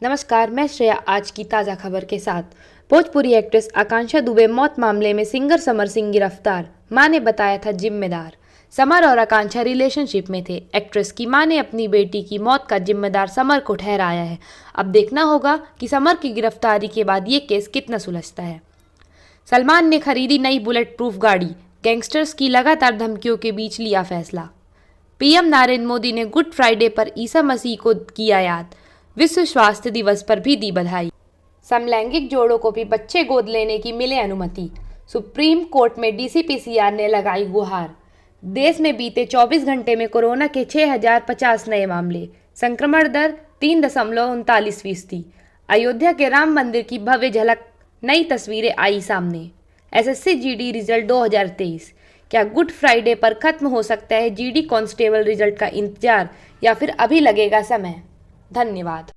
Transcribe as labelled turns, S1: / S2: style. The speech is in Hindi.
S1: नमस्कार, मैं श्रेया आज की ताज़ा खबर के साथ। भोजपुरी एक्ट्रेस आकांक्षा दुबे मौत मामले में सिंगर समर सिंह गिरफ्तार, मां ने बताया था जिम्मेदार। समर और आकांक्षा रिलेशनशिप में थे। एक्ट्रेस की मां ने अपनी बेटी की मौत का जिम्मेदार समर को ठहराया है। अब देखना होगा कि समर की गिरफ्तारी के बाद ये केस कितना सुलझता है। सलमान ने खरीदी नई बुलेट प्रूफ गाड़ी, गैंगस्टर्स की लगातार धमकियों के बीच लिया फैसला। पीएम नरेंद्र मोदी ने गुड फ्राइडे पर ईसा मसीह को किया याद। विश्व स्वास्थ्य दिवस पर भी दी बधाई। समलैंगिक जोड़ों को भी बच्चे गोद लेने की मिले अनुमति। सुप्रीम कोर्ट में डीसीपीसीआर ने लगाई गुहार। देश में बीते 24 घंटे में कोरोना के 6050 नए मामले, संक्रमण दर 3.39%। अयोध्या के राम मंदिर की भव्य झलक, नई तस्वीरें आई सामने। SSC GD result 2023। क्या गुड फ्राइडे पर खत्म हो सकता है जीडी कांस्टेबल रिजल्ट का इंतजार, या फिर अभी लगेगा समय? धन्यवाद।